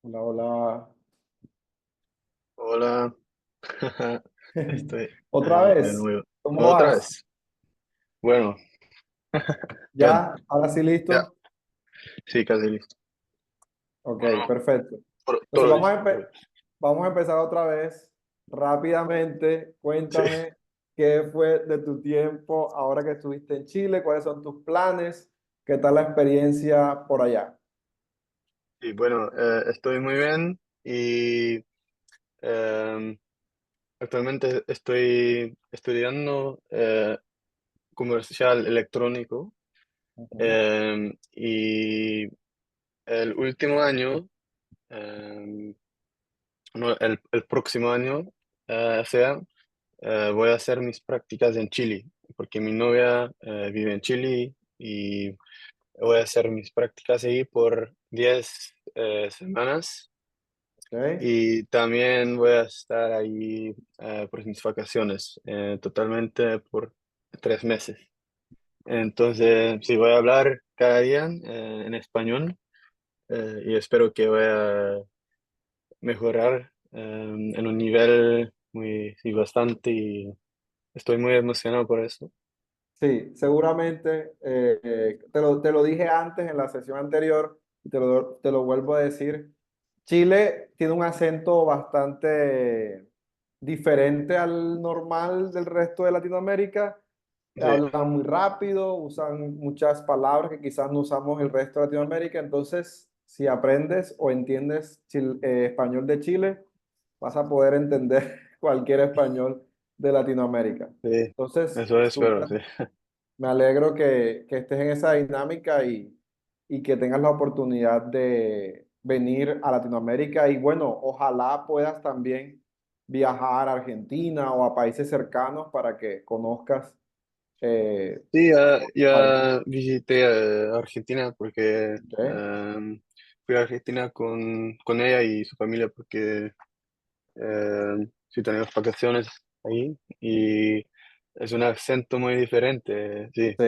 Hola, hola. Hola, estoy Otra de vez, nuevo. ¿cómo Otra vas? vez. Bueno, bien, ¿Ya? ¿Ahora sí ya, listo? sí, casi listo. Ok, Bueno, perfecto. Entonces todo listo, todo listo. vamos a empezar otra vez. Rápidamente, Sí, cuéntame qué fue de tu tiempo ahora que estuviste en Chile, cuáles son tus planes, qué tal la experiencia por allá. y bueno, estoy muy bien y em, actualmente estoy estudiando comercial electrónico Ujú. y el último año, em, no, el próximo año, sea voy a hacer mis prácticas en Chile, porque mi novia vive en Chile y voy a hacer mis prácticas ahí por 10 semanas Ok. y también voy a estar ahí por mis vacaciones, totalmente por 3 meses. Entonces, sí, voy a hablar cada día en español y espero que voy a mejorar en un nivel muy, sí, bastante y estoy muy emocionado por eso. Sí, seguramente, te lo dije antes en la sesión anterior y te lo vuelvo a decir. Chile tiene un acento bastante diferente al normal del resto de Latinoamérica. Sí. Hablan muy rápido, usan muchas palabras que quizás no usamos el resto de Latinoamérica. Entonces, si aprendes o entiendes español de Chile, vas a poder entender cualquier español de Latinoamérica. Sí, Entonces, eso espero, súper. sí. Me alegro que estés en esa dinámica y que tengas la oportunidad de venir a Latinoamérica y bueno, ojalá puedas también viajar a Argentina o a países cercanos para que conozcas Sí, países. ya visité Argentina porque ¿Ok? fui a Argentina con ella y su familia porque sí tenemos vacaciones ahí y es un acento muy diferente, sí, Sí,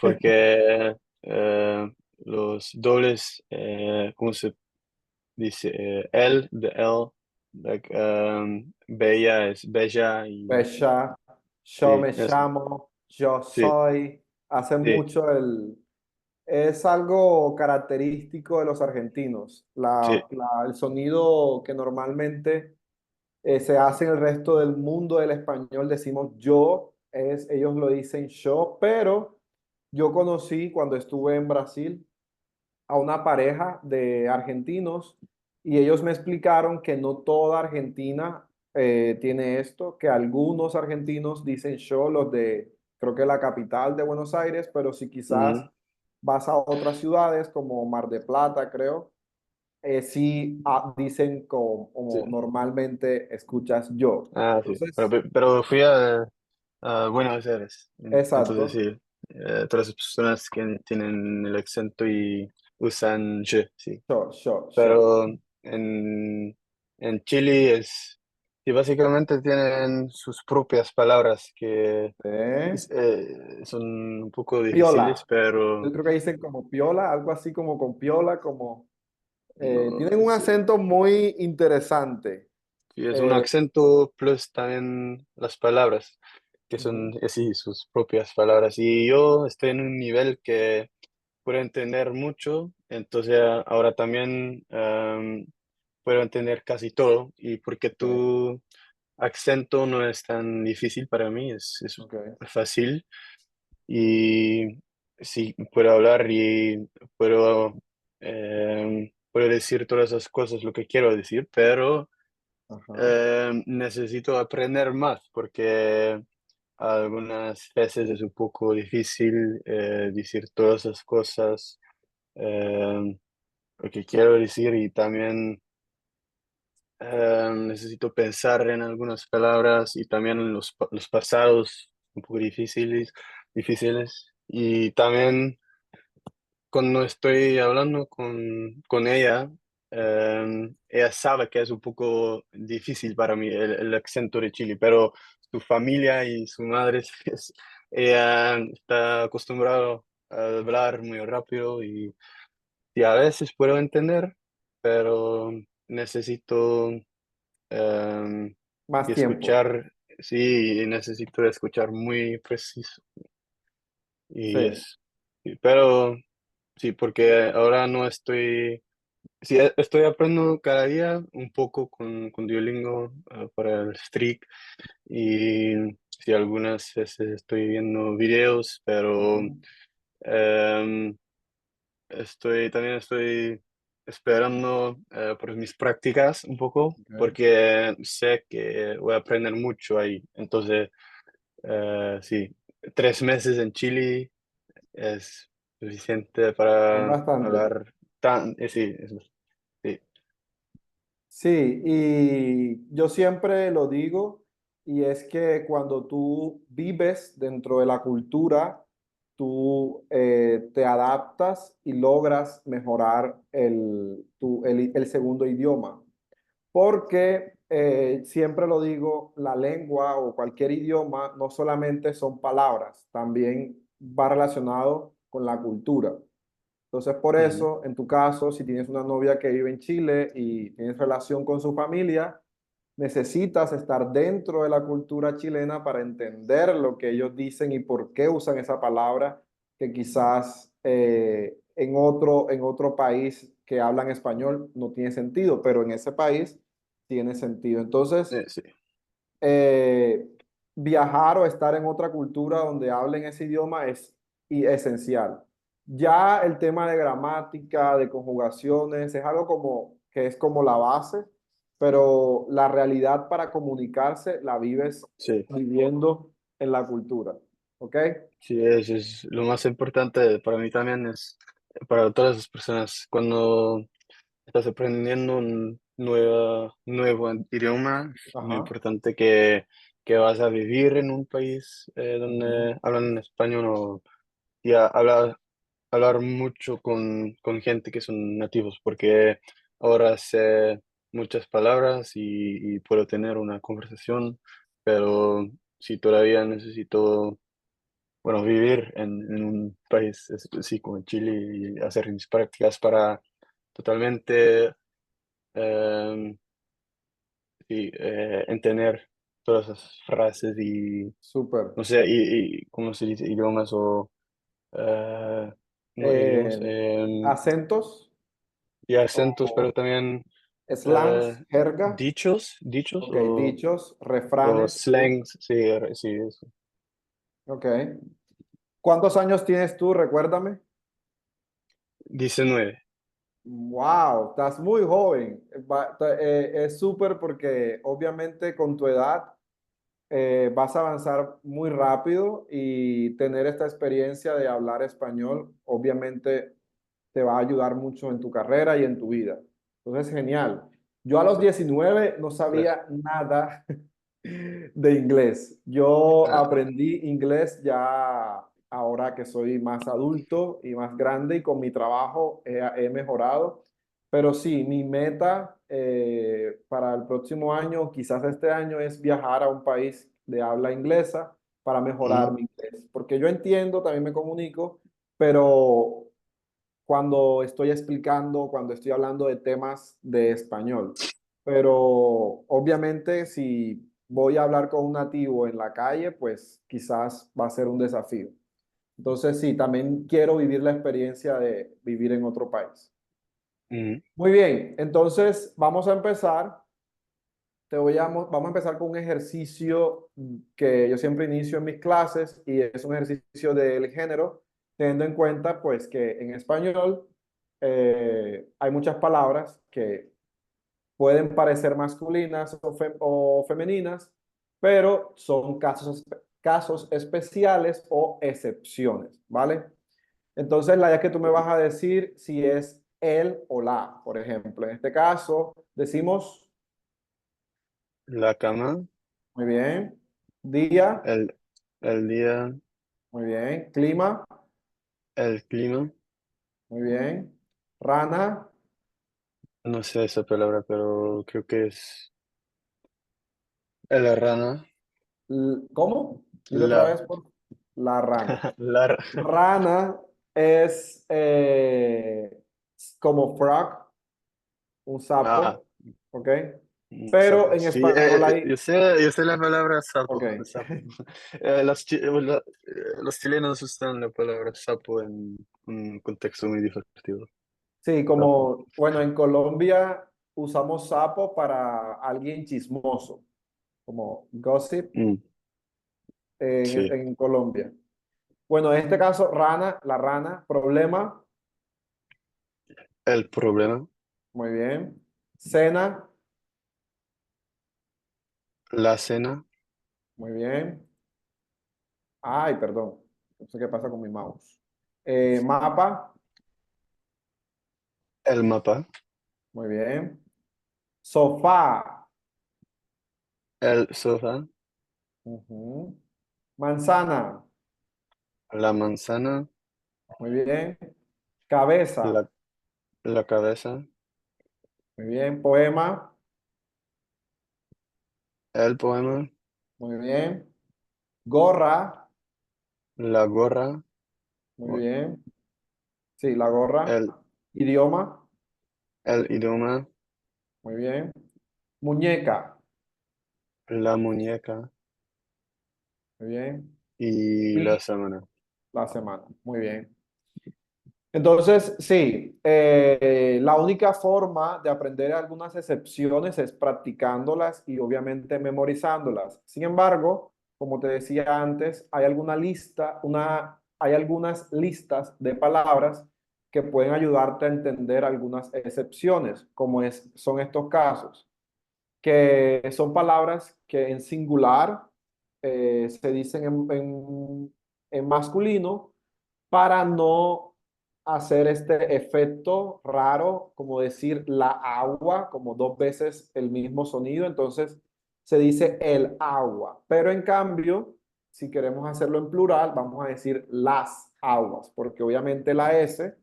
porque los dobles, ¿cómo se dice? L de L, like, bella es bella y Pesha, yo sí, me eso, llamo, yo sí, soy, hace sí, mucho es algo característico de los argentinos, sí. el sonido que normalmente se hace en el resto del mundo del español, decimos yo, ellos lo dicen yo, pero yo conocí cuando estuve en Brasil a una pareja de argentinos y ellos me explicaron que no toda Argentina tiene esto, que algunos argentinos dicen yo, los de, creo que la capital de Buenos Aires, pero si quizás Ujú. vas a otras ciudades como Mar de Plata, creo, sí dicen Sí. como normalmente escuchas yo. Ah, sí. Entonces, Pero fui a Buenos Aires. Entonces, exacto, sí. Todas las personas que tienen el acento y usan je, sí. yo. Pero en Chile es. Y básicamente tienen sus propias palabras que ¿Eh? son un poco difíciles, Piola. Yo pero creo que dicen como piola, algo así como con piola, como... no, tienen un acento muy interesante. sí, es un Eh, acento plus también las palabras, que son ujú, así sus propias palabras. Y yo estoy en un nivel que puedo entender mucho, entonces ahora también puedo entender casi todo. Y porque ok, tu acento no es tan difícil para mí, es ok. fácil. Y sí, puedo hablar y puedo decir todas esas cosas, lo que quiero decir, pero Ajá. necesito aprender más porque algunas veces es un poco difícil decir todas esas cosas, eh, lo que quiero decir y también necesito pensar en algunas palabras y también en los pasados un poco difíciles y también cuando estoy hablando con ella, ella sabe que es un poco difícil para mí el acento de Chile, pero su familia y su madre, ella está acostumbrada a hablar muy rápido y a veces puedo entender, pero necesito em, Más tiempo. escuchar, sí, necesito escuchar muy preciso. Sí, Y es, sí, pero sí, porque ahora no estoy, sí, estoy aprendiendo cada día un poco con Duolingo para el streak y sí, algunas veces estoy viendo videos, pero ujú, em, también estoy esperando por mis prácticas un poco, ok. porque sé que voy a aprender mucho ahí. Entonces, sí, 3 meses en Chile es suficiente Es para bastante. hablar sí, sí, Sí, y yo siempre lo digo, y es que cuando tú vives dentro de la cultura, tú te adaptas y logras mejorar el segundo idioma. Porque siempre lo digo, la lengua o cualquier idioma no solamente son palabras, también va relacionado con la cultura. Entonces, por ujú, eso, en tu caso, si tienes una novia que vive en Chile y tienes relación con su familia, necesitas estar dentro de la cultura chilena para entender lo que ellos dicen y por qué usan esa palabra que quizás en otro país que hablan español no tiene sentido, pero en ese país tiene sentido. Entonces, sí. eh, viajar o estar en otra cultura donde hablen ese idioma es esencial. Ya el tema de gramática, de conjugaciones, es algo como que es como la base, pero la realidad para comunicarse la vives Sí, viviendo en la cultura. ¿Ok? sí, eso es lo más importante para mí también, es para todas las personas, cuando estás aprendiendo un nuevo idioma, es muy Ajá. importante que vas a vivir en un país Ujú. donde hablan español o ya hablar mucho con gente que son nativos, porque ahora sé muchas palabras y puedo tener una conversación, pero si todavía necesito, bueno, vivir en un país sí, como Chile y hacer mis prácticas para totalmente em, sí, entender todas esas frases y, Súper. no sé, ¿cómo se dice? Idiomas o, eh, no idiomas, Eh, Acentos y acentos, o pero también slangs, jerga. dichos Ok, dichos, o refranes. Sí. slangs, sí, sí, eso. Ok. ¿Cuántos años tienes tú? Recuérdame. 19. Wow, estás muy joven. Es súper porque obviamente con tu edad vas a avanzar muy rápido y tener esta experiencia de hablar español obviamente te va a ayudar mucho en tu carrera y en tu vida. Entonces, genial. Yo a los 19 no Gracias. sabía nada de inglés. Yo Ah, aprendí inglés ya ahora que soy más adulto y más grande y con mi trabajo he mejorado. Pero sí, mi meta para el próximo año, quizás este año, es viajar a un país de habla inglesa para mejorar mm, mi inglés. Porque yo entiendo, también me comunico, pero cuando estoy explicando, cuando estoy hablando de temas de español. Pero obviamente si voy a hablar con un nativo en la calle, pues quizás va a ser un desafío. Entonces sí, también quiero vivir la experiencia de vivir en otro país. mm, Muy bien, entonces vamos a empezar. Vamos a empezar con un ejercicio que yo siempre inicio en mis clases y es un ejercicio del género, teniendo en cuenta pues que en español hay muchas palabras que pueden parecer masculinas o femeninas, pero son casos especiales o excepciones, ¿vale? Entonces la idea es que tú me vas a decir si es él o la, por ejemplo. En este caso decimos, la cama, muy bien, día. el, el día, Muy bien. Clima. el clima, Muy bien. Rana. no sé esa palabra, pero creo que es la rana, ¿Cómo? Dilo otra la, vez, por la rana. la, Rana es como frog, un Ah, sapo, ¿ok? Pero sapo. en Sí, español hay, yo sé la palabra ok. sapo. Sapo. Los chilenos usan la palabra sapo en un contexto muy divertido. Sí, Sapo. como, bueno, en Colombia usamos sapo para alguien chismoso, como gossip Mm, sí, en Colombia. Bueno, en este caso, rana, la rana, problema, el problema, muy bien. Cena, la cena, muy bien. Ay, perdón, no sé qué pasa con mi mouse. Mapa, el mapa, muy bien. Sofá, el sofá, ujú. Manzana, la manzana, muy bien. Cabeza, la, la cabeza, muy bien. Poema, el poema, muy bien. Gorra, la gorra, muy bien. Sí, la gorra. el, Idioma, el idioma, muy bien. Muñeca, la muñeca muy bien. y la Y semana. la semana, muy bien. Entonces, sí, la única forma de aprender algunas excepciones es practicándolas y obviamente memorizándolas. Sin embargo, como te decía antes, hay algunas listas de palabras que pueden ayudarte a entender algunas excepciones, son estos casos, que son palabras que en singular se dicen en masculino para no hacer este efecto raro, como decir la agua, como dos veces el mismo sonido, entonces se dice el agua. Pero en cambio, si queremos hacerlo en plural, vamos a decir las aguas, porque obviamente la S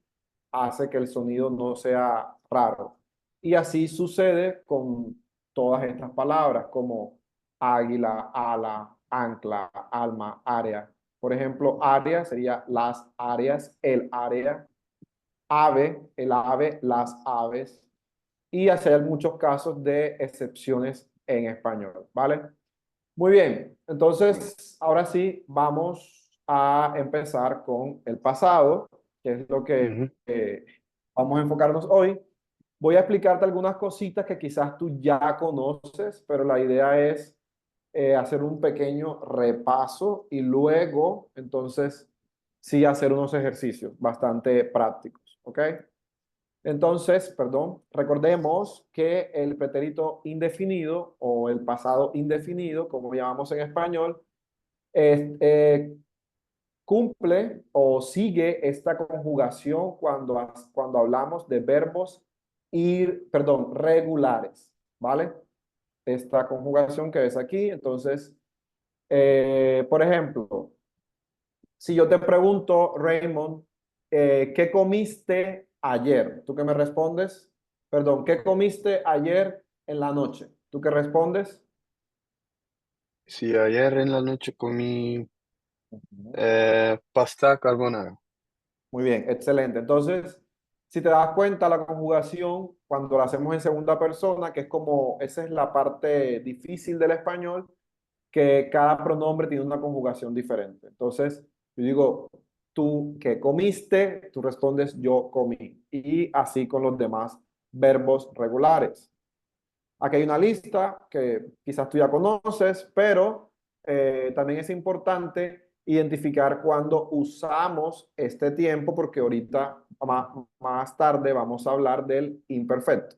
hace que el sonido no sea raro. Y así sucede con todas estas palabras como águila, ala, ancla, alma, área. Por ejemplo, área sería las áreas, el área, ave, el ave, las aves, y hacer muchos casos de excepciones en español, ¿vale? Muy bien, entonces ahora sí vamos a empezar con el pasado, que es lo que Ujú, vamos a enfocarnos hoy. Voy a explicarte algunas cositas que quizás tú ya conoces, pero la idea es hacer un pequeño repaso y luego, entonces, sí hacer unos ejercicios bastante prácticos, ¿ok? Entonces, perdón, recordemos que el pretérito indefinido o el pasado indefinido, como llamamos en español, es, cumple o sigue esta conjugación cuando hablamos de verbos regulares, ¿vale? Esta conjugación que ves aquí, entonces, por ejemplo, si yo te pregunto, Raymond, ¿qué comiste ayer? ¿Tú qué me respondes? Perdón, ¿qué comiste ayer en la noche? ¿Tú qué respondes? sí, ayer en la noche comí Ujú. pasta carbonara. Muy bien, excelente. Entonces, si te das cuenta, la conjugación, cuando la hacemos en segunda persona, que es como, esa es la parte difícil del español, que cada pronombre tiene una conjugación diferente. Entonces, yo digo, tú que comiste, tú respondes yo comí. Y así con los demás verbos regulares. Aquí hay una lista que quizás tú ya conoces, pero también es importante identificar cuando usamos este tiempo, porque ahorita más tarde vamos a hablar del imperfecto.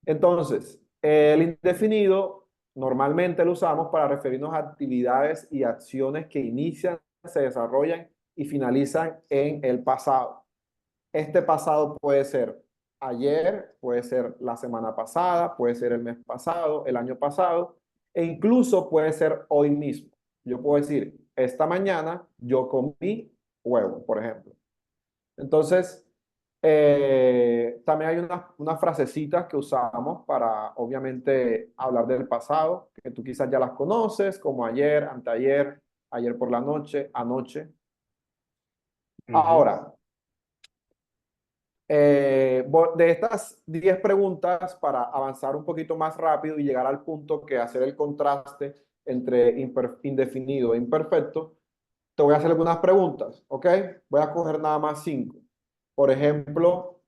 Entonces, el indefinido normalmente lo usamos para referirnos a actividades y acciones que inician, se desarrollan y finalizan en el pasado. Este pasado puede ser ayer, puede ser la semana pasada, puede ser el mes pasado, el año pasado, e incluso puede ser hoy mismo. Yo puedo decir, esta mañana yo comí huevo, por ejemplo. Entonces, también hay unas frasecitas que usamos para, obviamente, hablar del pasado, que tú quizás ya las conoces, como ayer, anteayer, ayer por la noche, anoche. Ujú, Ahora, De estas 10 preguntas, para avanzar un poquito más rápido y llegar al punto que hacer el contraste entre indefinido e imperfecto, te voy a hacer algunas preguntas, ¿ok? Voy a coger nada más 5. Por ejemplo,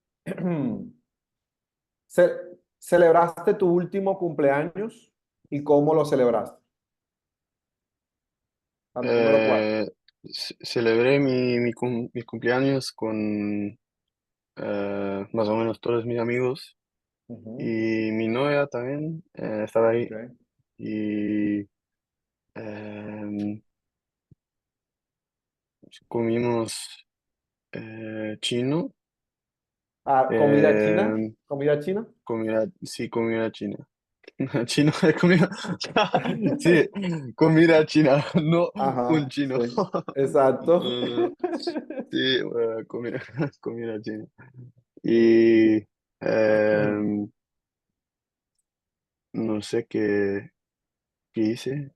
¿celebraste tu último cumpleaños y cómo lo celebraste? Número 4. Eh, Celebré mi cumpleaños con más o menos todos mis amigos y mi novia también estaba ahí Ok. y em, comimos chino, Ah, ¿comida china? em, ¿Comida china? sí, comida china. Chino, comida, sí, comida china, no un Ajá, chino. sí. Exacto. Eh, sí, comida, comida china. Y no sé qué hice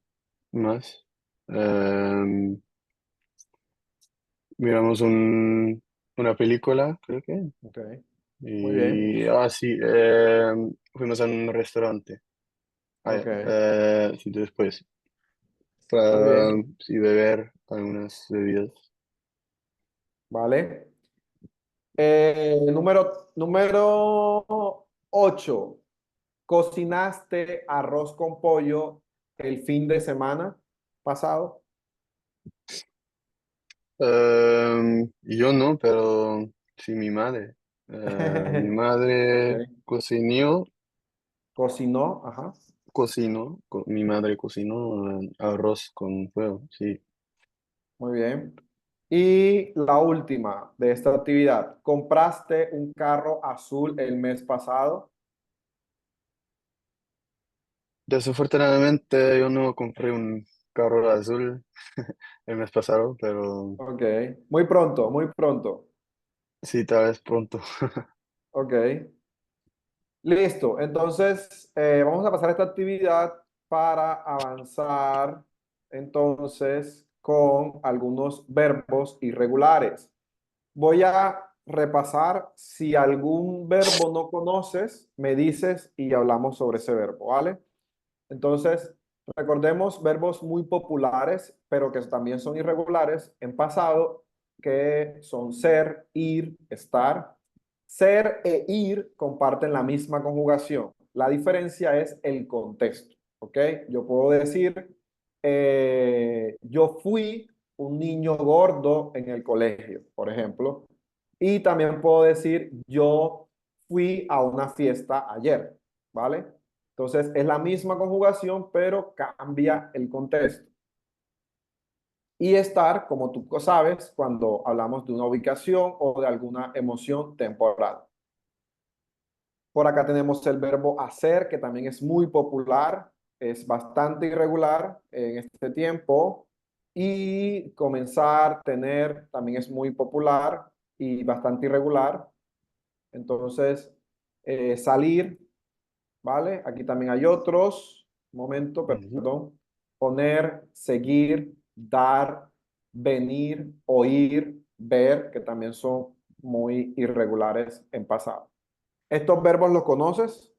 más. Em, Miramos una película, creo que. Ok, muy bien. Y, sí, fuimos a un restaurante. Ok, Sí, después. muy Para, bien. sí, beber algunas bebidas. Vale. Número 8. ¿Cocinaste arroz con pollo el fin de semana pasado? Yo no, pero sí mi madre. Mi Ok. madre Cocinó, ajá. mi madre cocinó arroz con fuego, sí. Muy bien. Y la última de esta actividad. ¿Compraste un carro azul el mes pasado? Desafortunadamente yo no compré un carro azul el mes pasado, pero Ok. Muy pronto, muy pronto. sí, tal vez pronto. Ok. Listo. Entonces, vamos a pasar esta actividad para avanzar entonces con algunos verbos irregulares. Voy a repasar. Si algún verbo no conoces, me dices y hablamos sobre ese verbo, ¿vale? Entonces, recordemos verbos muy populares, pero que también son irregulares en pasado, que son ser, ir, estar. Ser e ir comparten la misma conjugación. La diferencia es el contexto, ¿ok? Yo puedo decir, yo fui un niño gordo en el colegio, por ejemplo. Y también puedo decir, yo fui a una fiesta ayer, ¿vale? Entonces es la misma conjugación, pero cambia el contexto. Y estar, como tú sabes, cuando hablamos de una ubicación o de alguna emoción temporal. Por acá tenemos el verbo hacer, que también es muy popular, es bastante irregular en este tiempo. Y comenzar, tener, también es muy popular y bastante irregular. Entonces, salir, ¿vale? Aquí también hay otros. Un momento, Ujú. perdón. Poner, seguir, dar, venir, oír, ver, que también son muy irregulares en pasado. ¿Estos verbos los conoces?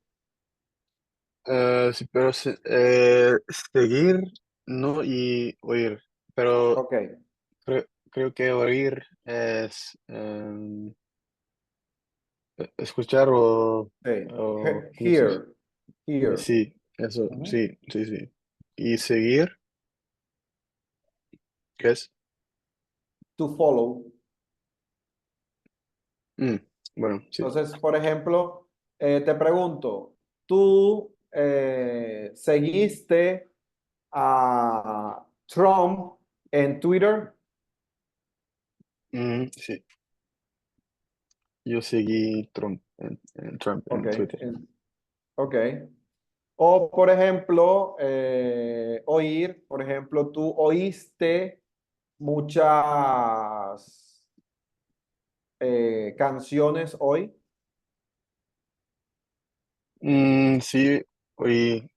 Sí, pero seguir, no, y oír. Pero Ok, creo que oír es escuchar sí. o ¿cómo se dice? Here, here. Sí, eso, Ujú. sí, sí, sí. Y seguir, ¿qué es? To follow. Mm, bueno, sí. Entonces, por ejemplo, te pregunto, ¿tú seguiste a Trump en Twitter? Sí. Yo seguí Trump Ok, en Twitter. ok. O, por ejemplo, oír, por ejemplo, tú oíste muchas canciones hoy. Sí, oí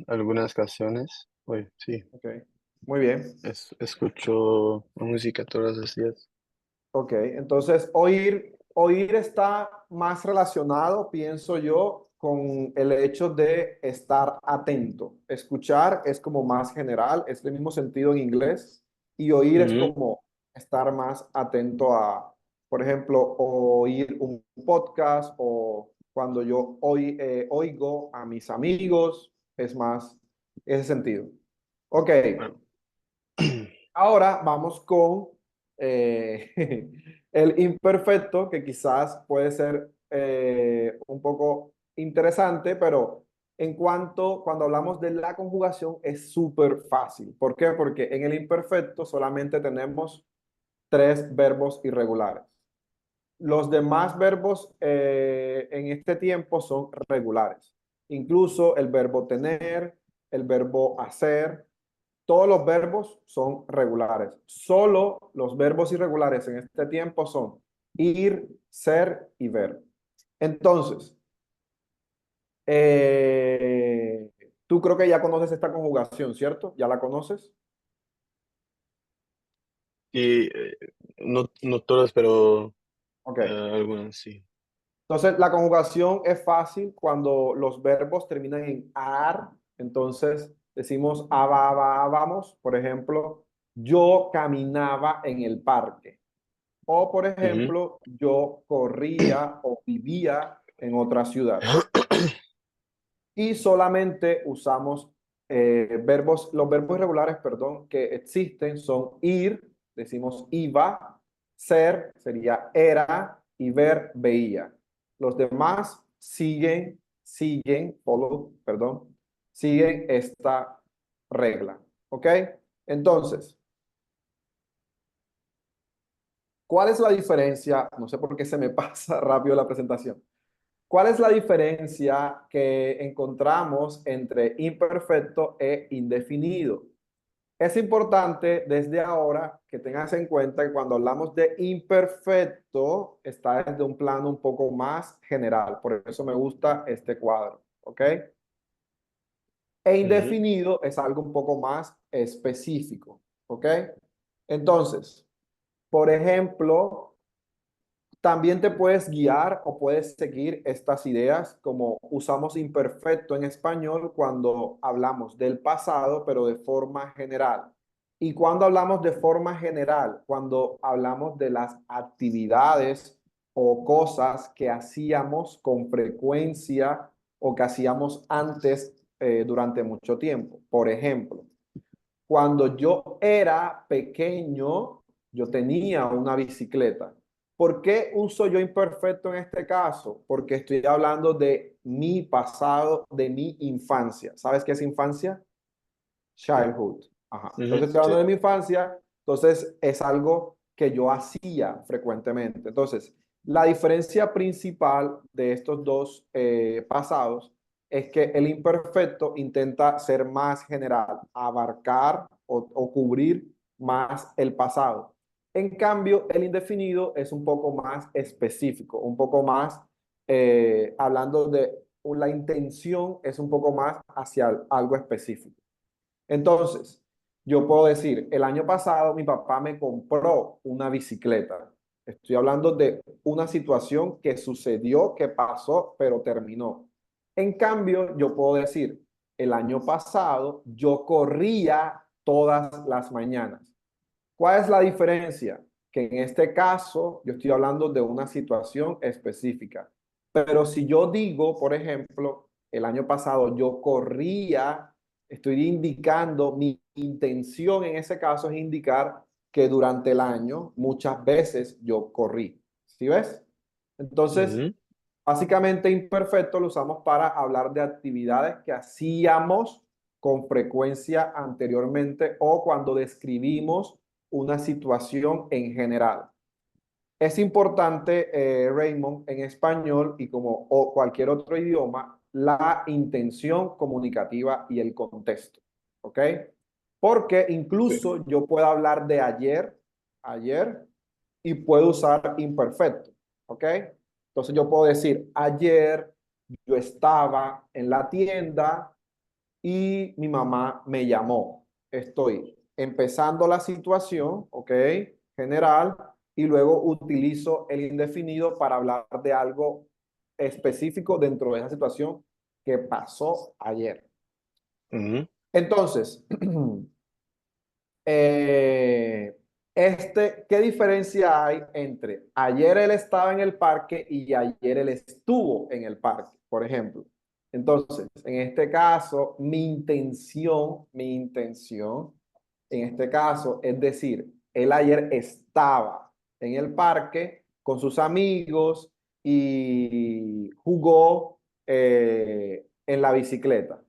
algunas canciones. Hoy, sí. Ok, muy bien. Escucho música todos los días. Ok, entonces oír. oír está más relacionado, pienso yo, con el hecho de estar atento. Escuchar es como más general, es el mismo sentido en inglés, y oír es Ujú. como estar más atento a, por ejemplo, oír un podcast o cuando yo oigo a mis amigos, es más ese sentido. Ok, Bueno. ahora vamos con eh, el imperfecto, que quizás puede ser un poco interesante, pero cuando hablamos de la conjugación es súper fácil. ¿Por qué? Porque en el imperfecto solamente tenemos tres verbos irregulares. Los demás verbos en este tiempo son regulares. Incluso el verbo tener, el verbo hacer, todos los verbos son regulares. Solo los verbos irregulares en este tiempo son ir, ser y ver. Entonces, eh, tú creo que ya conoces esta conjugación, ¿cierto? ¿Ya la conoces? Y no, no todas, pero Ok. algunas sí. Entonces, la conjugación es fácil cuando los verbos terminan en ar. Entonces, decimos vamos. Por ejemplo, yo caminaba en el parque. O, por Ujú. ejemplo, yo corría o vivía en otra ciudad. Y solamente usamos los verbos irregulares, perdón, que existen son ir, decimos iba, ser sería era y ver veía. Los demás perdón, siguen esta regla. ¿Ok? Entonces, ¿cuál es la diferencia? No sé por qué se me pasa rápido la presentación. ¿Cuál es la diferencia que encontramos entre imperfecto e indefinido? Es importante desde ahora que tengas en cuenta que cuando hablamos de imperfecto está desde un plano un poco más general. Por eso me gusta este cuadro. ¿Ok? E Ujú. indefinido es algo un poco más específico. ¿Ok? Entonces, por ejemplo, también te puedes guiar o puedes seguir estas ideas como usamos imperfecto en español cuando hablamos del pasado, pero de forma general. Y cuando hablamos de forma general, cuando hablamos de las actividades o cosas que hacíamos con frecuencia o que hacíamos antes durante mucho tiempo. Por ejemplo, cuando yo era pequeño, yo tenía una bicicleta. ¿Por qué uso yo imperfecto en este caso? Porque estoy hablando de mi pasado, de mi infancia. ¿Sabes qué es infancia? Childhood. Ajá. Ujú. Entonces estoy Sí. hablando de mi infancia, entonces es algo que yo hacía frecuentemente. Entonces, la diferencia principal de estos dos pasados es que el imperfecto intenta ser más general, abarcar o cubrir más el pasado. En cambio, el indefinido es un poco más específico, un poco más hablando de la intención, es un poco más hacia algo específico. Entonces, yo puedo decir, el año pasado mi papá me compró una bicicleta. Estoy hablando de una situación que sucedió, que pasó, pero terminó. En cambio, yo puedo decir, el año pasado yo corría todas las mañanas. ¿Cuál es la diferencia? Que en este caso yo estoy hablando de una situación específica. Pero si yo digo, por ejemplo, el año pasado yo corría, estoy indicando mi intención en ese caso es indicar que durante el año muchas veces yo corrí. ¿Sí ves? Entonces, Ujú. básicamente imperfecto lo usamos para hablar de actividades que hacíamos con frecuencia anteriormente o cuando describimos una situación en general. Es importante, Raymond, en español y como o cualquier otro idioma, la intención comunicativa y el contexto. ¿Ok? Porque Sí. incluso yo puedo hablar de ayer, y puedo usar imperfecto. ¿Ok? Entonces yo puedo decir, ayer yo estaba en la tienda y mi mamá me llamó. Estoy empezando la situación, ¿ok? General, y luego utilizo el indefinido para hablar de algo específico dentro de esa situación que pasó ayer. Ujú. Entonces, eh, ¿qué diferencia hay entre ayer él estaba en el parque y ayer él estuvo en el parque, por ejemplo? Entonces, en este caso, mi intención, en este caso, es decir, él ayer estaba en el parque con sus amigos y jugó en la bicicleta.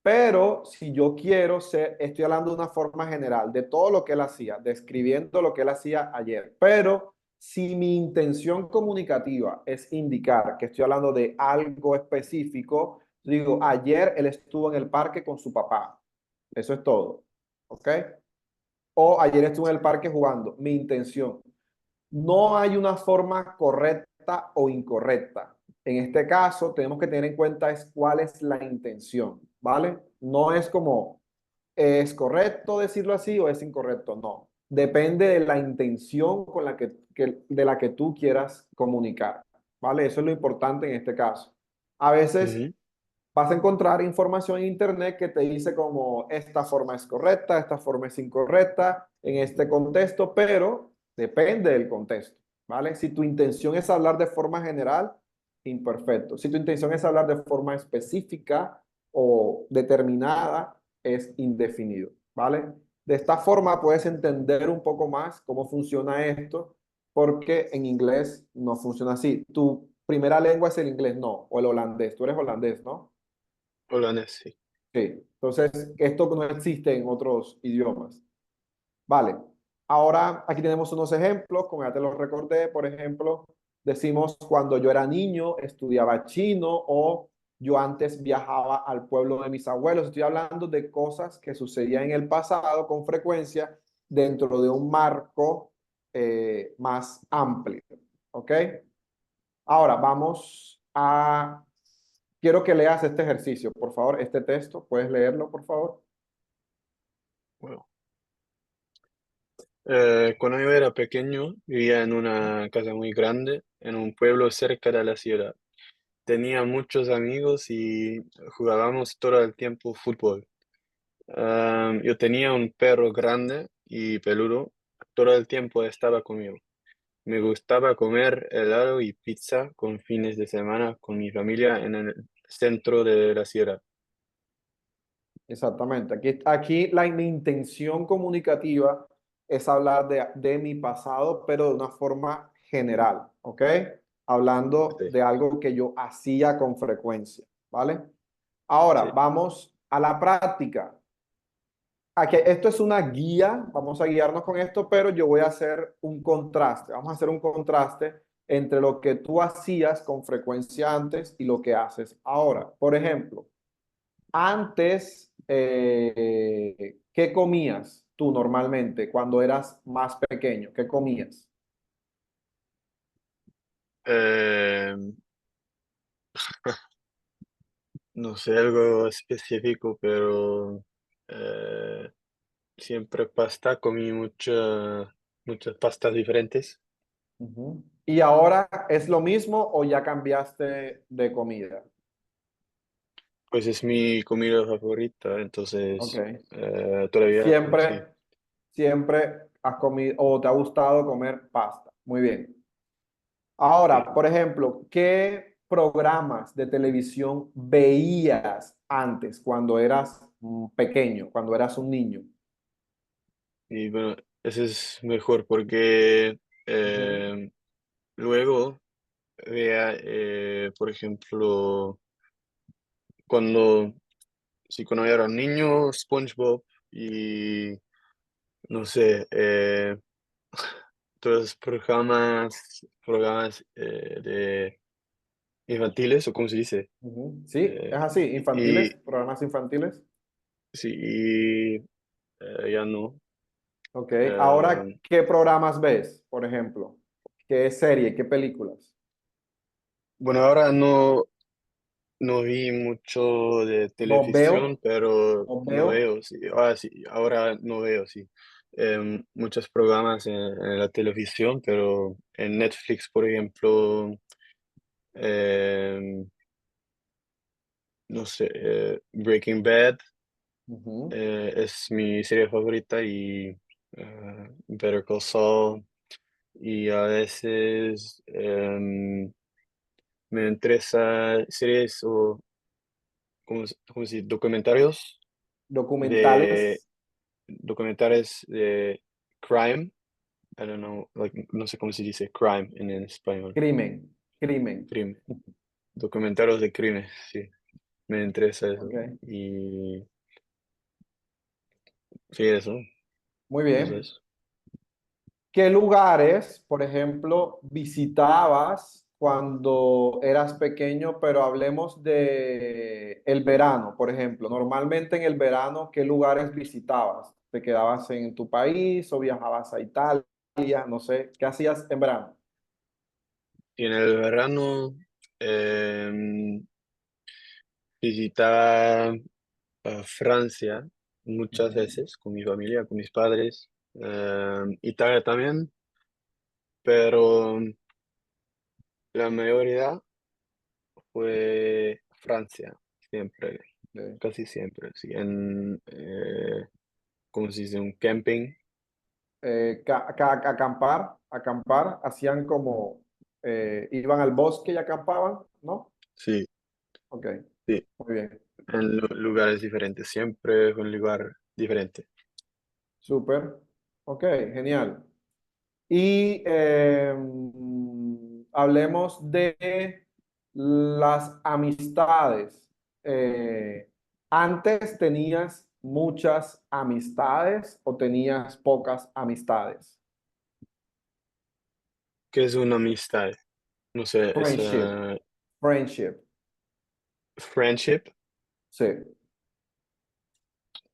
Pero si yo quiero ser, estoy hablando de una forma general de todo lo que él hacía, describiendo lo que él hacía ayer. Pero si mi intención comunicativa es indicar que estoy hablando de algo específico, digo, ayer él estuvo en el parque con su papá. Eso es todo. ¿Ok? O ayer estuvo en el parque jugando. Mi intención. No hay una forma correcta o incorrecta. En este caso, tenemos que tener en cuenta es cuál es la intención, ¿vale? No es como, ¿es correcto decirlo así o es incorrecto? No. Depende de la intención con de la que tú quieras comunicar, ¿vale? Eso es lo importante en este caso. A veces Ujú. vas a encontrar información en internet que te dice como esta forma es correcta, esta forma es incorrecta en este contexto, pero depende del contexto, ¿vale? Si tu intención es hablar de forma general, imperfecto. Si tu intención es hablar de forma específica o determinada, es indefinido, ¿vale? De esta forma puedes entender un poco más cómo funciona esto, porque en inglés no funciona así. Tu primera lengua es el inglés, no, o el holandés. Tú eres holandés, ¿no? Holandés, sí. Sí, entonces esto no existe en otros idiomas. Vale, ahora aquí tenemos unos ejemplos, como ya te los recordé, por ejemplo, decimos cuando yo era niño estudiaba chino o yo antes viajaba al pueblo de mis abuelos. Estoy hablando de cosas que sucedían en el pasado con frecuencia dentro de un marco más amplio. ¿Ok? Ahora vamos a quiero que leas este ejercicio, por favor, este texto. ¿Puedes leerlo, por favor? Bueno. Cuando yo era pequeño, vivía en una casa muy grande, en un pueblo cerca de la ciudad. Tenía muchos amigos y jugábamos todo el tiempo fútbol. Yo tenía un perro grande y peludo, todo el tiempo estaba conmigo. Me gustaba comer helado y pizza con fines de semana con mi familia en el centro de la ciudad. Exactamente. Aquí mi intención comunicativa es hablar de mi pasado, pero de una forma general, ¿ok? Hablando Sí, de algo que yo hacía con frecuencia, ¿vale? Ahora, sí. vamos a la práctica. Aquí, esto es una guía, vamos a guiarnos con esto, pero yo voy a hacer un contraste. Vamos a hacer un contraste entre lo que tú hacías con frecuencia antes y lo que haces ahora. Por ejemplo, antes, ¿qué comías tú normalmente cuando eras más pequeño? ¿Qué comías? Eh, no sé algo específico, pero eh, siempre pasta, comí muchas pastas diferentes. Ujú. ¿Y ahora es lo mismo o ya cambiaste de comida? Pues es mi comida favorita, Ok. entonces todavía sí, Siempre, siempre has comido o te ha gustado comer pasta. Muy bien. sí. Ahora, por ejemplo, ¿qué programas de televisión veías antes cuando eras pequeño, cuando eras un niño? Y bueno, ese es mejor porque Ujú, luego vea, por ejemplo, cuando, sí, cuando yo era un niño, SpongeBob y no sé, todos los programas de infantiles, o cómo se dice. ujú. Sí, es Eh, así, y infantiles, programas infantiles. sí, y ya no. Ok, ahora, Eh, ¿qué programas ves, por ejemplo? ¿Qué serie, qué películas? bueno, ahora no vi mucho de No televisión, veo, pero no no veo. veo, sí. Ahora sí, ahora no veo, sí. muchos programas en la televisión, pero en Netflix, por ejemplo, em, no sé, Breaking Bad Ujú. es mi serie favorita y Better Call Saul. Y a veces me interesa series o, cómo se dice? De Documentales, documentales de crime. I don't know, like, no sé cómo se dice crime en español. crimen, crimen. Crimen. Documentarios de crimen, sí. Me interesa eso. Ok, Y sí, muy eso bien. es. ¿Qué lugares, por ejemplo, visitabas cuando eras pequeño, pero hablemos de el verano, por ejemplo? Normalmente en el verano, ¿qué lugares visitabas? ¿Te quedabas en tu país o viajabas a Italia? No sé, ¿qué hacías en verano? Y en el verano em, visitaba Francia muchas Ujú. veces con mi familia, con mis padres. Italia también, pero la mayoría fue Francia, siempre, Ok. casi siempre, sí. ¿Cómo se dice? Un camping. Acampar, hacían como, iban al bosque y acampaban, ¿no? Sí, Ok, sí, muy bien. en lugares diferentes, siempre un lugar diferente. Súper. Ok, genial. Y hablemos de las amistades. ¿Antes tenías muchas amistades o tenías pocas amistades? ¿Qué es una amistad? No sé, es Friendship, friendship. friendship. Sí.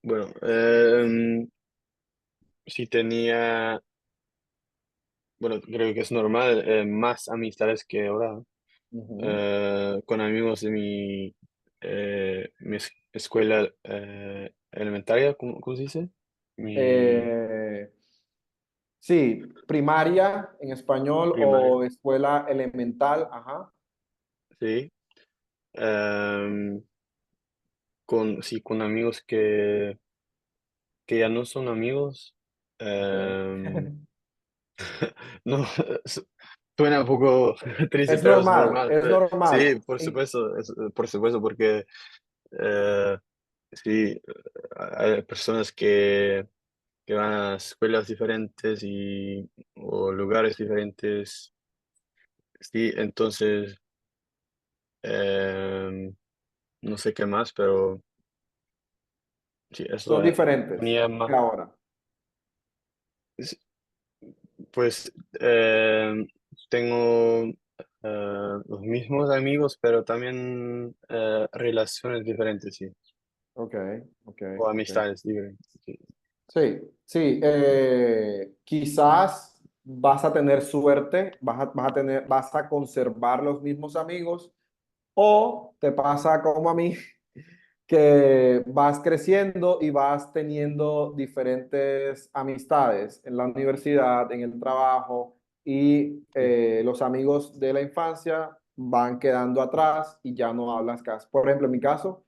Bueno, sí tenía, bueno, creo que es normal, más amistades que ahora. Ujú. Con amigos de mi escuela elementaria, ¿cómo se dice? Mi Eh, sí, primaria en español primaria, o escuela elemental, ajá. sí. Em, sí, con amigos que ya no son amigos. Ok. em, no, su- suena un poco triste, Es pero es normal, normal. es Sí, normal. por supuesto, por supuesto, porque eh, sí, hay personas que van a escuelas diferentes o lugares diferentes. Sí, entonces, em, no sé qué más, pero sí, Son eso diferentes tenía que más. ahora. s- Pues tengo los mismos amigos, pero también relaciones diferentes, sí, Ok, ok, o ok. amistades diferentes. Sí. Sí, sí. Quizás vas a tener suerte, vas a conservar los mismos amigos, o te pasa como a mí, que vas creciendo y vas teniendo diferentes amistades en la universidad, en el trabajo, y Sí. los amigos de la infancia van quedando atrás y ya no hablas casi. Por ejemplo, en mi caso,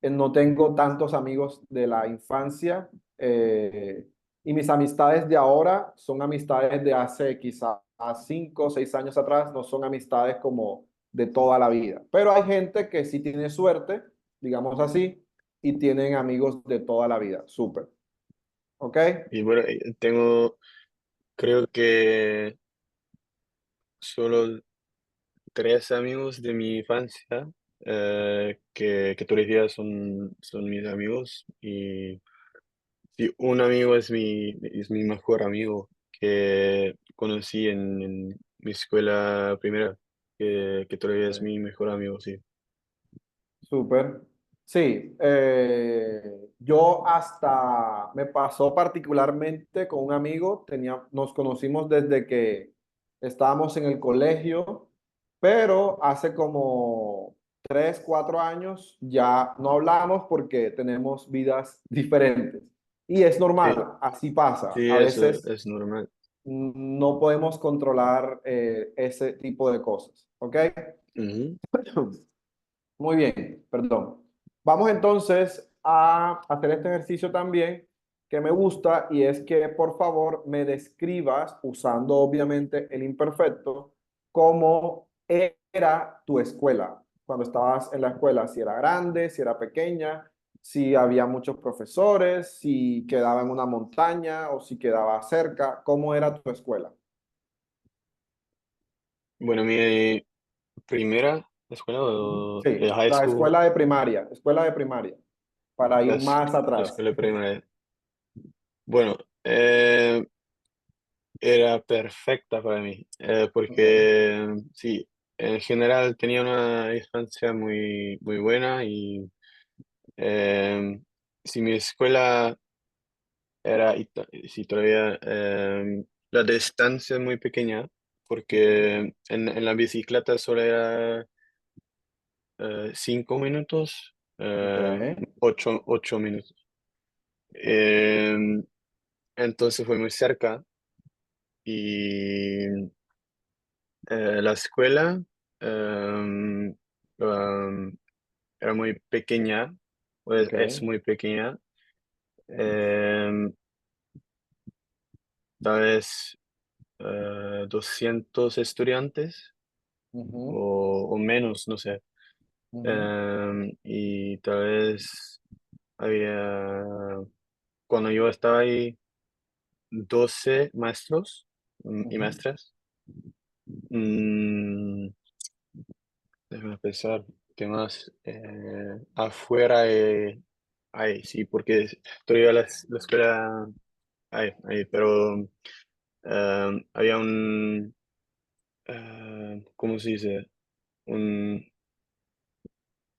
no tengo tantos amigos de la infancia, y mis amistades de ahora son amistades de hace quizás 5 o 6 años atrás, no son amistades como de toda la vida. Pero hay gente que sí tiene suerte, digamos así, y tienen amigos de toda la vida. Súper. ¿Ok? Y bueno, creo que solo tres amigos de mi infancia que todavía son mis amigos y sí, un amigo es mi mejor amigo que conocí en mi escuela primera, que todavía es Ok. mi mejor amigo, sí. Súper. Sí, yo hasta me pasó particularmente con un amigo, nos conocimos desde que estábamos en el colegio, pero hace como 3, 4 años ya no hablamos porque tenemos vidas diferentes. Y es Sí, normal, así pasa. sí, A eso veces es normal. no podemos controlar ese tipo de cosas, ¿ok? Ujú. Muy bien, perdón. Vamos entonces a hacer este ejercicio también que me gusta y es que por favor me describas, usando obviamente el imperfecto, cómo era tu escuela cuando estabas en la escuela, si era grande, si era pequeña, si había muchos profesores, si quedaba en una montaña o si quedaba cerca, ¿cómo era tu escuela? Bueno, mi primera escuela Sí, high la school, escuela de primaria, para ir la, es- más la atrás. escuela primaria. Bueno, era perfecta para mí, Ok. porque sí, en general tenía una infancia muy, muy buena y si mi escuela era, si todavía, la distancia es muy pequeña, porque en la bicicleta solo era 5 minutos, Ok, 8 minutos. Eh, entonces fue muy cerca y la escuela em, em, era muy pequeña, pues ok. es muy pequeña. em, Tal vez 200 estudiantes Ujú, o menos, no sé. ujú, Y tal vez había, cuando yo estaba ahí, 12 maestros y ujú. maestras. Mm, Déjame pensar, ¿qué más? Afuera, sí, porque todavía la escuela hay, pero había ¿cómo se dice? Un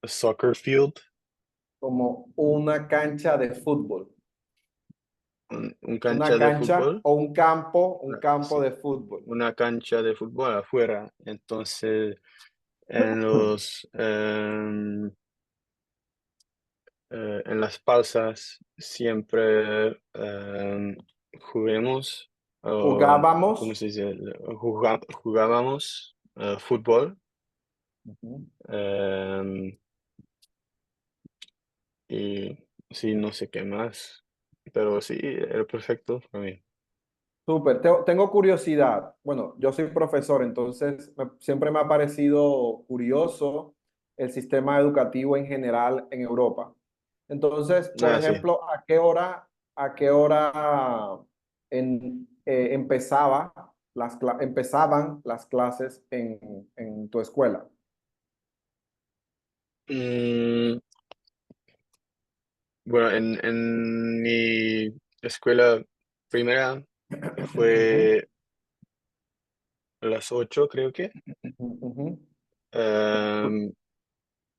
soccer field, Como una cancha de fútbol. un Una cancha de cancha fútbol, o un campo sí, de fútbol. una cancha de fútbol afuera. Entonces, en en las pausas siempre juguemos, o, ¿cómo Jugábamos. se dice? Jugábamos fútbol, Ujú. em, y sí, no sé qué más, pero sí, era perfecto para mí. Súper. Tengo curiosidad. Bueno, yo soy profesor, entonces siempre me ha parecido curioso el sistema educativo en general en Europa. Entonces, por Ah, sí. ejemplo, ¿a qué hora empezaban las clases en tu escuela? Mm, bueno, en mi escuela primera Ujú, fue a las 8, creo que. ujú, em,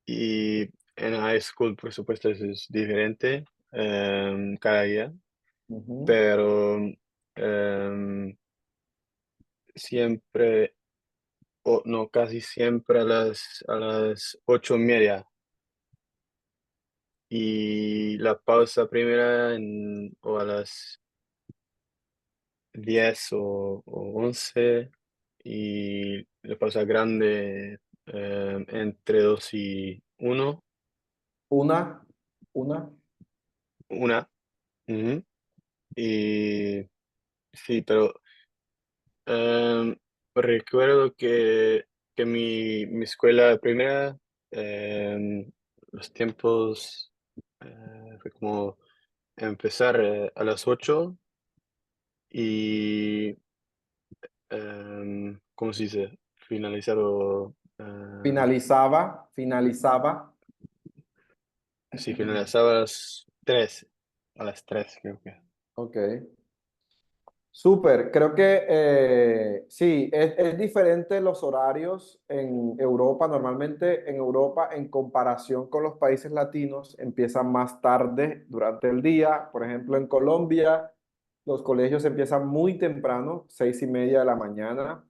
Y en high school, por supuesto, eso es diferente cada día, ujú. pero em, siempre, o no, casi siempre a las 8:30. Y la pausa primera o a las 10 o 11, y la pausa grande entre 2 y 1, Una, una. una. Ujú. Y sí, pero Em, recuerdo que mi escuela primera, los tiempos, fue como empezar a las 8 y, ¿cómo se dice? Finalizar Finalizaba. sí, finalizaba a las 3 creo que. Ok. Súper, creo que sí, es diferente los horarios en Europa. Normalmente en Europa, en comparación con los países latinos, empiezan más tarde durante el día. Por ejemplo, en Colombia, los colegios empiezan muy temprano, 6:30 de la mañana,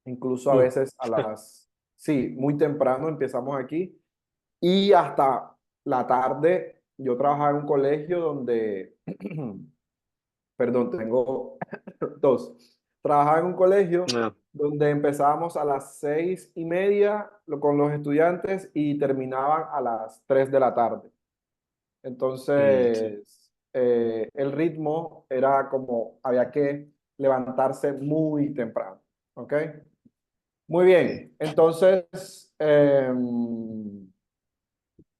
incluso a Uh, veces sí, muy temprano empezamos aquí y hasta la tarde. Yo trabajaba en un colegio donde Perdón, tengo dos. Trabajaba en un colegio Ah, donde empezábamos a las 6:30 con los estudiantes y terminaban a las 3 de la tarde. sí. Entonces, el ritmo era como, había que levantarse muy temprano, ¿ok? Muy Sí. bien, entonces,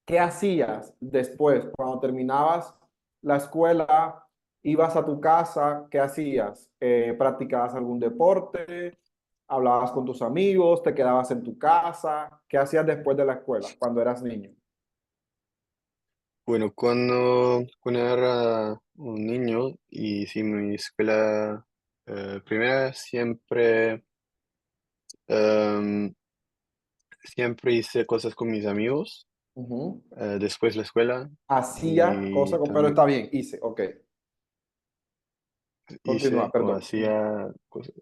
¿qué hacías después cuando terminabas la escuela? ¿Ibas a tu casa? ¿Qué hacías? ¿Practicabas algún deporte? ¿Hablabas con tus amigos? ¿Te quedabas en tu casa? ¿Qué hacías después de la escuela cuando eras niño? Bueno, cuando era un niño y sí, mi escuela primera em, siempre hice cosas con mis amigos, Ujú. después la escuela Hacía cosas, y pero también está bien, hice, ok. Continúa, hice o perdón. hacía cosas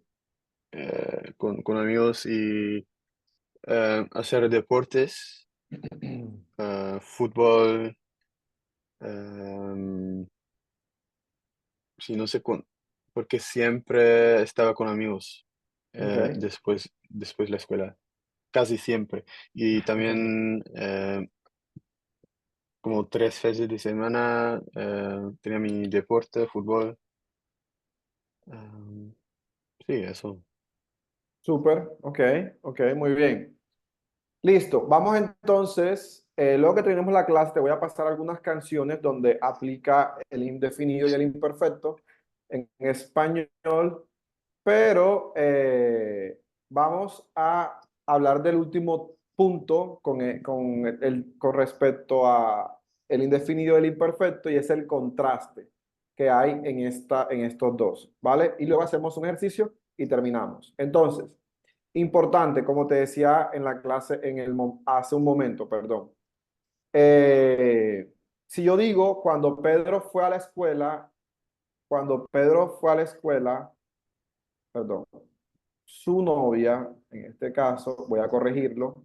con amigos y hacer deportes, fútbol, em, sí, no sé, porque siempre estaba con amigos Ok, después la escuela, casi siempre. Y ok. también como 3 veces de semana tenía mi deporte, fútbol. em, sí, eso. Súper, ok, ok, muy bien. Listo, vamos entonces, luego que terminemos la clase, te voy a pasar algunas canciones donde aplica el indefinido y el imperfecto en español, pero vamos a hablar del último punto con respecto a el indefinido y el imperfecto y es el contraste que hay en estos dos, ¿vale? Y luego hacemos un ejercicio y terminamos. Entonces, importante, como te decía en la clase hace un momento, perdón. Eh, si yo digo, cuando Pedro fue a la escuela, perdón, su novia, en este caso, voy a corregirlo,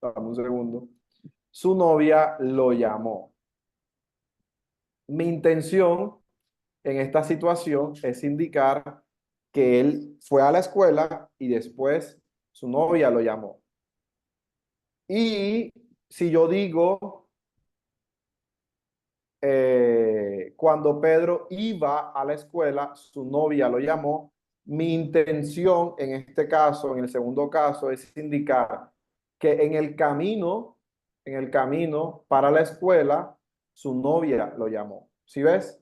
dame un segundo, su novia lo llamó. Mi intención en esta situación es indicar que él fue a la escuela y después su novia lo llamó. Y si yo digo, cuando Pedro iba a la escuela, su novia lo llamó. Mi intención en este caso, en el segundo caso, es indicar que en el camino para la escuela, su novia lo llamó. ¿Sí ves?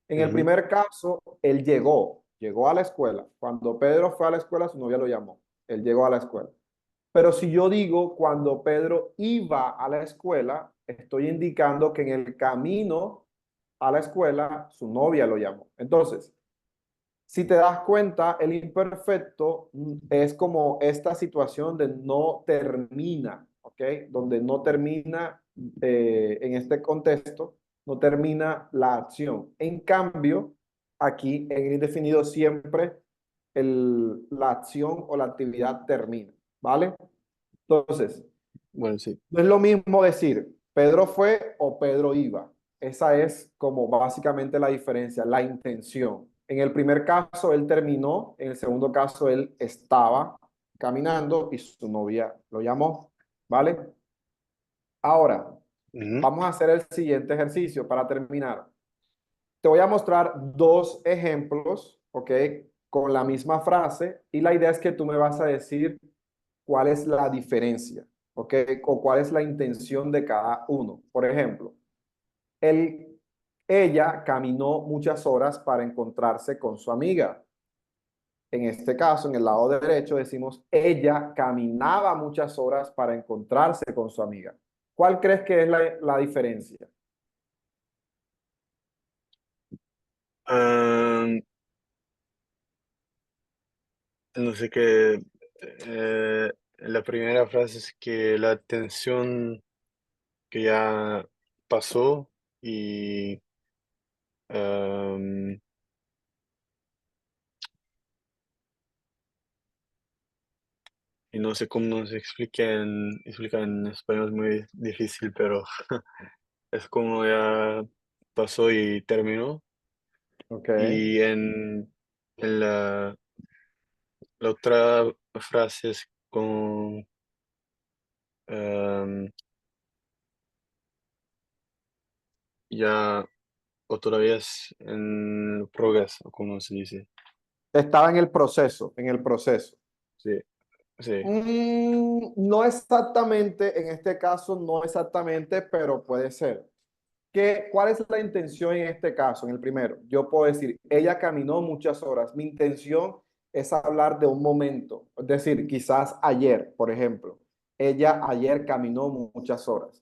En el Ujú, primer caso, él llegó a la escuela. Cuando Pedro fue a la escuela, su novia lo llamó. Él llegó a la escuela. Pero si yo digo cuando Pedro iba a la escuela, estoy indicando que en el camino a la escuela su novia lo llamó. Entonces, si te das cuenta, el imperfecto es como esta situación de no termina, ¿ok? Donde no termina, en este contexto, no termina la acción. En cambio, aquí en el indefinido siempre la acción o la actividad termina, ¿vale? Entonces, bueno, sí. no es lo mismo decir Pedro fue o Pedro iba. Esa es como básicamente la diferencia, la intención. En el primer caso él terminó, en el segundo caso él estaba caminando y su novia lo llamó, ¿vale? Ahora, Ujú, vamos a hacer el siguiente ejercicio para terminar. Te voy a mostrar dos ejemplos, ¿ok? Con la misma frase y la idea es que tú me vas a decir cuál es la diferencia, ¿ok? O cuál es la intención de cada uno. Por ejemplo, él, ella caminó muchas horas para encontrarse con su amiga. En este caso, en el lado derecho decimos, ella caminaba muchas horas para encontrarse con su amiga. ¿Cuál crees que es la diferencia? Am, no sé qué. La primera frase es que la tensión que ya pasó y, am, y no sé cómo se explica en español, es muy difícil, pero es como ya pasó y terminó. Ok. Y en la otra frase es con em, ya, o todavía es en progreso, como se dice. Estaba en el proceso, en el proceso. Sí, sí. No exactamente, en este caso, no exactamente, pero puede ser. ¿Cuál es la intención en este caso, en el primero? Yo puedo decir, ella caminó muchas horas. Mi intención es hablar de un momento, es decir, quizás ayer, por ejemplo. Ella ayer caminó muchas horas.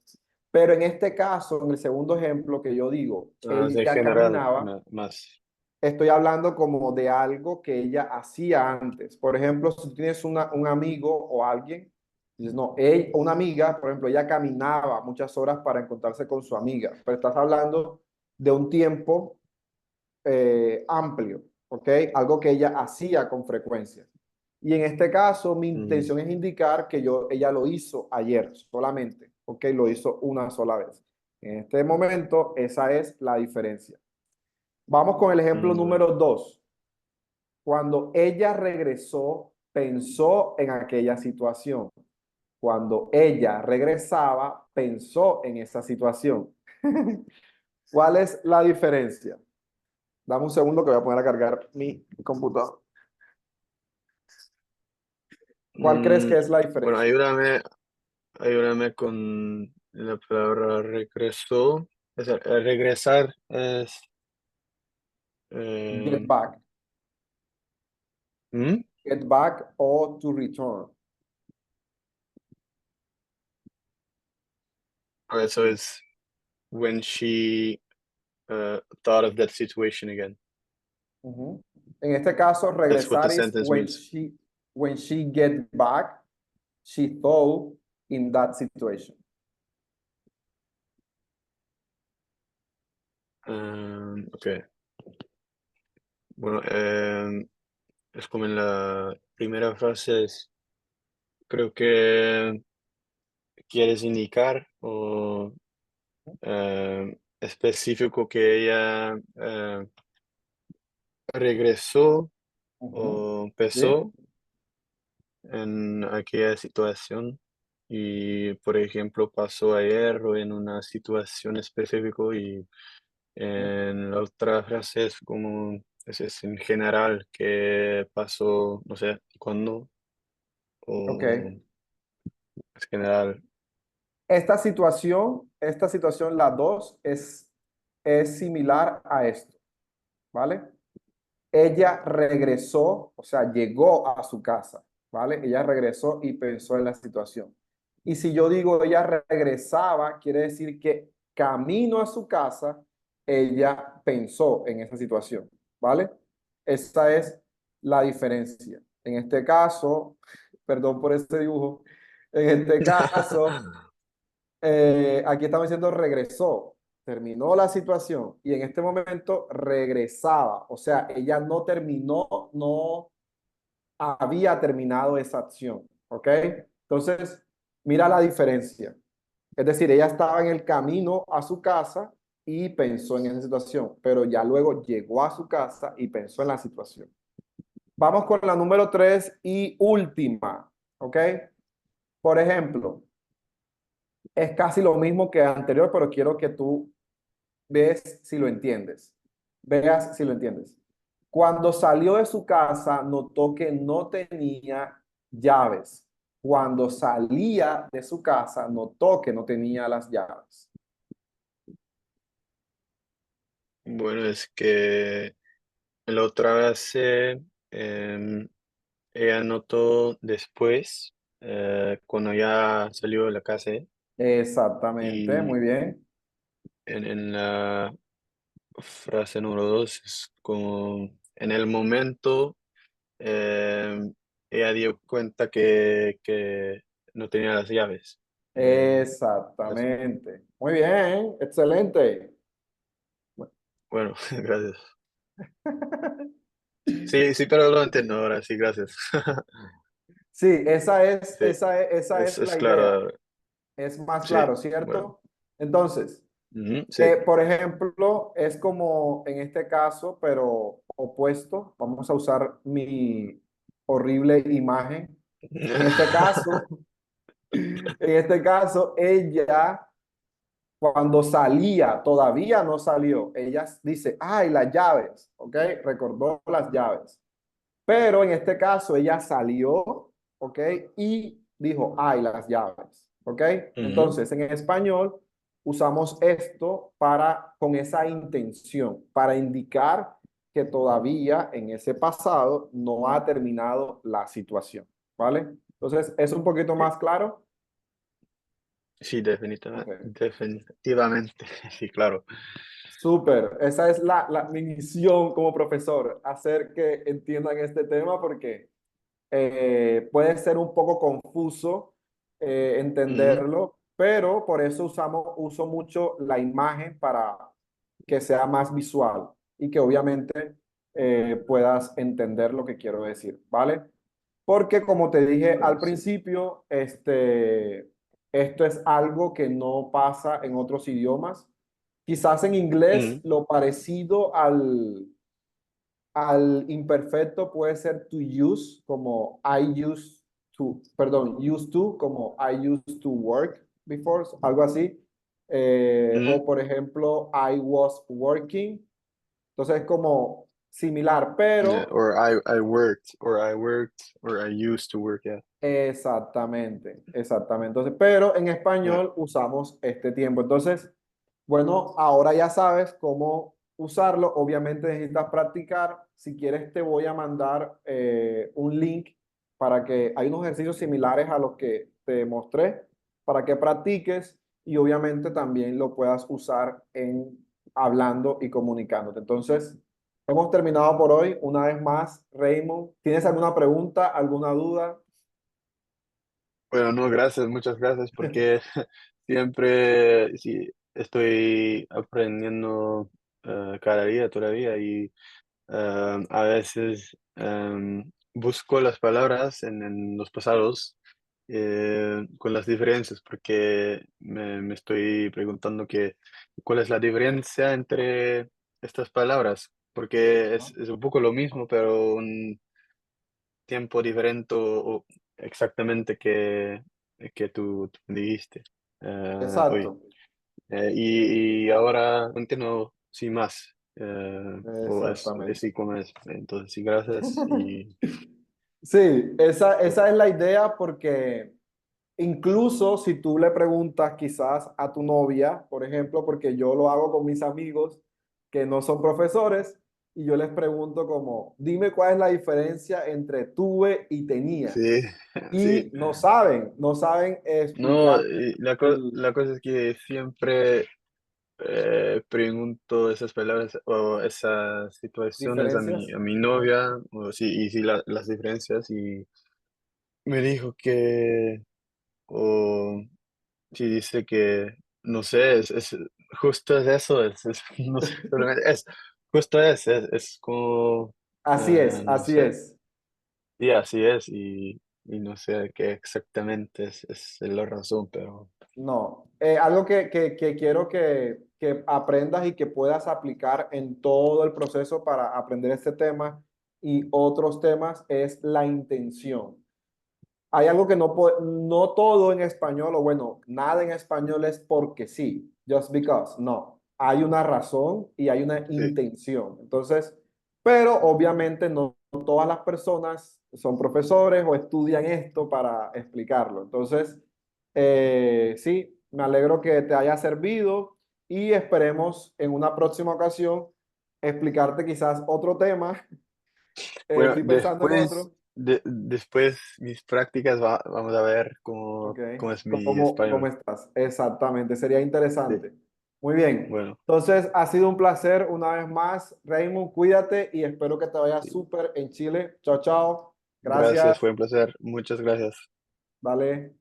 Pero en este caso, en el segundo ejemplo que yo digo, Ah, es en ella general, caminaba, más. estoy hablando como de algo que ella hacía antes. Por ejemplo, si tú tienes un amigo o alguien, dices, no, una amiga, por ejemplo, ella caminaba muchas horas para encontrarse con su amiga, pero estás hablando de un tiempo amplio, ¿ok? Algo que ella hacía con frecuencia. Y en este caso, mi Mm, intención es indicar que ella lo hizo ayer solamente, ¿ok? Lo hizo una sola vez. En este momento, esa es la diferencia. Vamos con el ejemplo bueno. número 2. Cuando ella regresó, pensó en aquella situación. Cuando ella regresaba, pensó en esa situación. ¿Cuál es la diferencia? Dame un segundo que voy a poner a cargar mi computador. ¿Cuál crees Mm, que es la bueno, diferencia? ayúdame con la palabra regresó. Regresar es... Get eh, back. ¿mm? Get back or to return. So it's when she thought of that situation again. Ujú. En este caso, That's what the regresar is sentence means. when she get back, she thought in that situation. Ok. Bueno, es como en la primera frase, creo que quieres indicar o específico que ella regresó Ujú. o ¿Sí? empezó en aquella situación y, por ejemplo, pasó ayer o en una situación específica y Ujú. en la otra frase es como, es en general que pasó, no sé, cuándo Ok. o es general. Esta situación, la 2, es similar a esto, ¿vale? Ella regresó, o sea, llegó a su casa, ¿vale? Ella regresó y pensó en la situación. Y si yo digo ella regresaba, quiere decir que camino a su casa, ella pensó en esa situación, ¿vale? Esa es la diferencia. En este caso, perdón por este dibujo, en este caso, aquí estamos diciendo regresó, terminó la situación y en este momento regresaba. O sea, ella no terminó, no había terminado esa acción. ¿Ok? Entonces, mira la diferencia. Es decir, ella estaba en el camino a su casa y pensó en esa situación, pero ya luego llegó a su casa y pensó en la situación. Vamos con la número 3 y última. ¿Ok? Por ejemplo, es casi lo mismo que anterior, pero quiero que tú ves si lo entiendes. Veas si lo entiendes. Cuando salió de su casa, notó que no tenía llaves. Cuando salía de su casa, notó que no tenía las llaves. Bueno, es que la otra vez ella notó después, cuando ya salió de la casa, Exactamente, y muy bien. en la frase número dos es como en el momento ella dio cuenta que no tenía las llaves. Eso. Exactamente. Muy bien, excelente. Bueno, gracias. Sí, sí, pero lo entiendo ahora, sí, gracias. Sí, Sí, esa es la es idea. claro, Es más sí, claro, bueno. ¿cierto? Entonces, Ujú, sí. Por ejemplo, es como en este caso, pero opuesto. Vamos a usar mi horrible imagen. En este caso, en este caso, ella cuando salía, todavía no salió. Ella dice, ay, las llaves, ¿ok? Recordó las llaves. Pero en este caso ella salió, ¿ok? Y dijo, ay, las llaves, ¿ok? Ujú, Entonces, en español usamos esto para, con esa intención, para indicar que todavía en ese pasado no ha terminado la situación, ¿vale? Entonces, ¿es un poquito sí, más claro? sí, Ok. definitivamente, sí, claro. Súper, esa es mi misión como profesor, hacer que entiendan este tema porque puede ser un poco confuso Ujú, entenderlo, pero por eso uso mucho la imagen para que sea más visual y que obviamente puedas entender lo que quiero decir, ¿vale? Porque como te dije claro, al sí. principio, esto es algo que no pasa en otros idiomas. Quizás en inglés Ujú, lo parecido al imperfecto puede ser to use, como I used to, perdón, used to, como I used to work before, algo así. ujú, O por ejemplo, I was working. Entonces es como similar, yeah, pero or I worked, or I used to work, yeah. exactamente, exactamente. Entonces, pero en Yeah. español usamos este tiempo. Entonces, bueno, ahora ya sabes cómo usarlo. Obviamente necesitas practicar. Si quieres, te voy a mandar un link para que hay unos ejercicios similares a los que te mostré para que practiques y obviamente también lo puedas usar en hablando y comunicándote. Entonces, hemos terminado por hoy. Una vez más, Raymond, ¿tienes alguna pregunta, alguna duda? Bueno, no, gracias, muchas gracias, porque siempre sí, estoy aprendiendo cada día todavía y a veces busco las palabras en los pasados con las diferencias, porque me estoy preguntando cuál es la diferencia entre estas palabras, porque es un poco lo mismo, pero un tiempo diferente o exactamente que tú me dijiste hoy. Exacto. Y ahora entiendo, sí, más, o es Exactamente. así como es. Entonces, sí, gracias y Sí, esa es la idea porque incluso si tú le preguntas quizás a tu novia, por ejemplo, porque yo lo hago con mis amigos que no son profesores, y yo les pregunto como, dime cuál es la diferencia entre tuve y tenía. sí, sí. Y no saben No, explicar y el, la cosa es que siempre pregunto esas palabras o esas situaciones diferencias. a mi novia, o sí, y sí, las diferencias, y me dijo o sí, dice que, no sé, justo es eso, no sé, solamente justo es como, Así es, no así sé, es. y así es, y no sé qué exactamente es la razón, pero No, algo que quiero que aprendas y que puedas aplicar en todo el proceso para aprender este tema y otros temas es la intención. Hay algo que no todo en español, o bueno, nada en español es porque sí, just because, no. Hay una razón y hay una sí. intención. Entonces, pero obviamente no todas las personas son profesores o estudian esto para explicarlo. Entonces, sí, me alegro que te haya servido y esperemos en una próxima ocasión explicarte quizás otro tema. Bueno, Estoy pensando en otro. después mis prácticas vamos a ver Ok, cómo es mi ¿cómo español. estás? Exactamente, sería Sí, interesante. Muy bien, bueno, entonces ha sido un placer una vez más. Raymond, cuídate y espero que te vaya sí. súper en Chile. Chao, chao. Gracias, Gracias. fue un placer. Muchas gracias. Vale.